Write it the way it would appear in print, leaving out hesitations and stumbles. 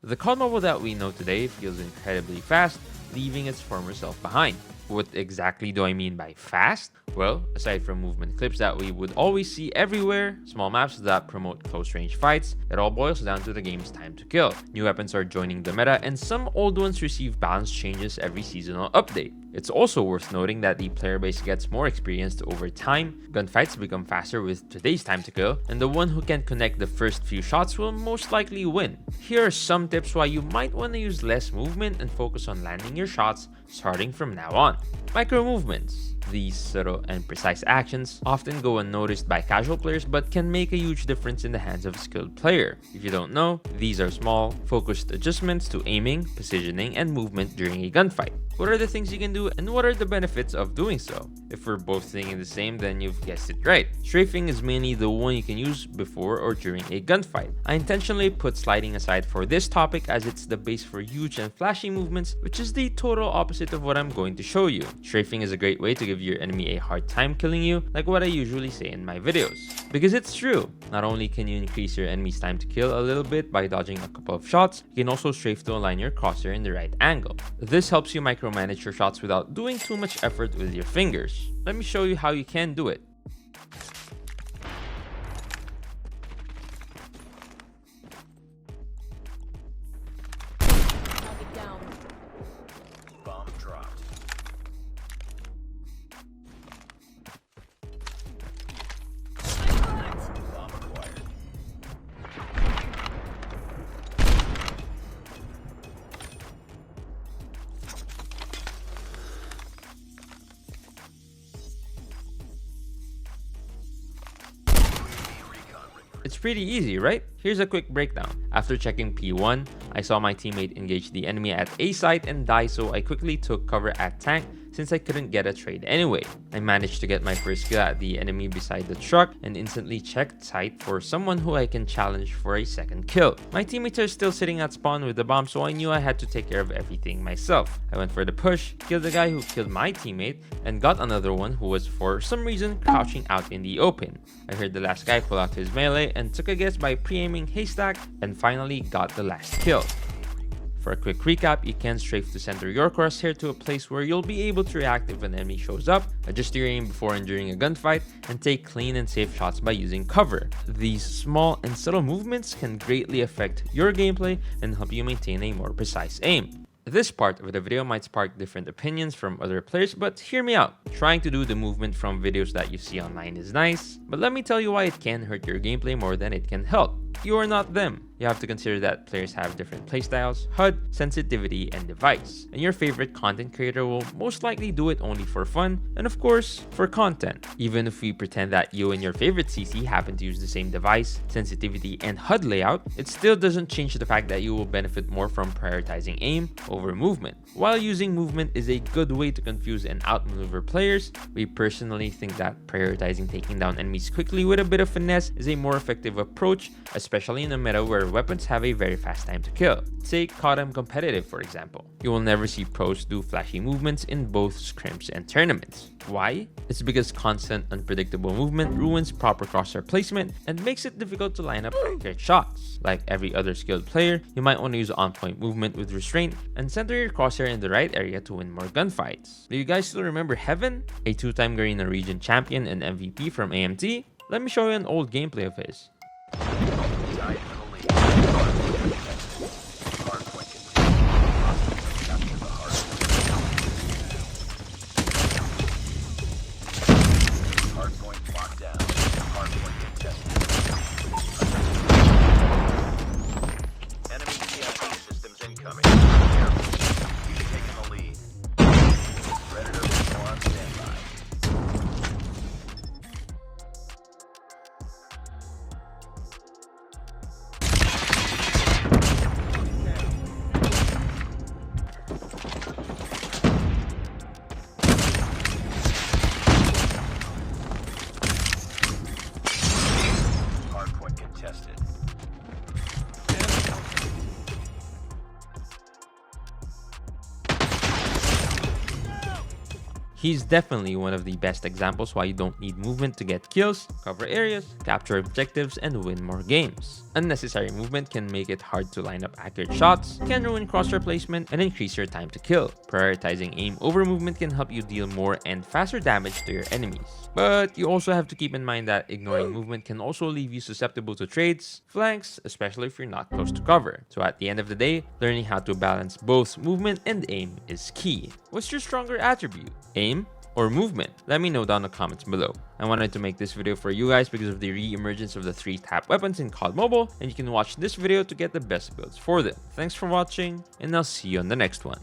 The COD Mobile that we know today feels incredibly fast, leaving its former self behind. What exactly do I mean by fast? Well, aside from movement clips that we would always see everywhere, small maps that promote close range fights, it all boils down to the game's time to kill. New weapons are joining the meta, and some old ones receive balance changes every seasonal update. It's also worth noting that the player base gets more experienced over time, gunfights become faster with today's time to kill, and the one who can connect the first few shots will most likely win. Here are some tips why you might want to use less movement and focus on landing your shots starting from now on. Micro movements. These subtle and precise actions often go unnoticed by casual players but can make a huge difference in the hands of a skilled player. If you don't know, these are small, focused adjustments to aiming, positioning, and movement during a gunfight. What are the things you can do and what are the benefits of doing so? If we're both thinking the same, then you've guessed it right. Strafing is mainly the one you can use before or during a gunfight. I intentionally put sliding aside for this topic as it's the base for huge and flashy movements, which is the total opposite of what I'm going to show you. Strafing is a great way to give your enemy a hard time killing you, like what I usually say in my videos. Because it's true, not only can you increase your enemy's time to kill a little bit by dodging a couple of shots, you can also strafe to align your crosshair in the right angle. This helps you micromanage your shots without doing too much effort with your fingers. Let me show you how you can do it. Bomb dropped. Bomb acquired. It's pretty easy, right? Here's a quick breakdown. After checking P1, I saw my teammate engage the enemy at A site and die, so I quickly took cover at tank since I couldn't get a trade anyway. I managed to get my first kill at the enemy beside the truck and instantly checked site for someone who I can challenge for a second kill. My teammates are still sitting at spawn with the bomb, so I knew I had to take care of everything myself. I went for the push, killed the guy who killed my teammate, and got another one who was for some reason crouching out in the open. I heard the last guy pull out his melee and took a guess by pre-aiming haystack and finally got the last kill. For a quick recap, you can strafe to center your crosshair to a place where you'll be able to react if an enemy shows up, adjust your aim before and during a gunfight, and take clean and safe shots by using cover. These small and subtle movements can greatly affect your gameplay and help you maintain a more precise aim. This part of the video might spark different opinions from other players, but hear me out. Trying to do the movement from videos that you see online is nice, but let me tell you why it can hurt your gameplay more than it can help. You are not them. You have to consider that players have different playstyles, HUD, sensitivity, and device. And your favorite content creator will most likely do it only for fun, and of course, for content. Even if we pretend that you and your favorite CC happen to use the same device, sensitivity, and HUD layout, it still doesn't change the fact that you will benefit more from prioritizing aim over movement. While using movement is a good way to confuse and outmaneuver players, we personally think that prioritizing taking down enemies quickly with a bit of finesse is a more effective approach, especially in a meta where weapons have a very fast time to kill. Take CODM competitive, for example. You will never see pros do flashy movements in both scrims and tournaments. Why? It's because constant unpredictable movement ruins proper crosshair placement and makes it difficult to line up accurate shots. Like every other skilled player, you might want to use on-point movement with restraint and center your crosshair in the right area to win more gunfights. Do you guys still remember Heaven? A two-time Garena region champion and MVP from AMT? Let me show you an old gameplay of his. He's definitely one of the best examples why you don't need movement to get kills, cover areas, capture objectives, and win more games. Unnecessary movement can make it hard to line up accurate shots, can ruin crosshair placement, and increase your time to kill. Prioritizing aim over movement can help you deal more and faster damage to your enemies. But you also have to keep in mind that ignoring movement can also leave you susceptible to trades, flanks, especially if you're not close to cover. So at the end of the day, learning how to balance both movement and aim is key. What's your stronger attribute? Aim or movement? Let me know down in the comments below. I wanted to make this video for you guys because of the re-emergence of the 3 tap weapons in COD Mobile, and you can watch this video to get the best builds for them. Thanks for watching, and I'll see you on the next one.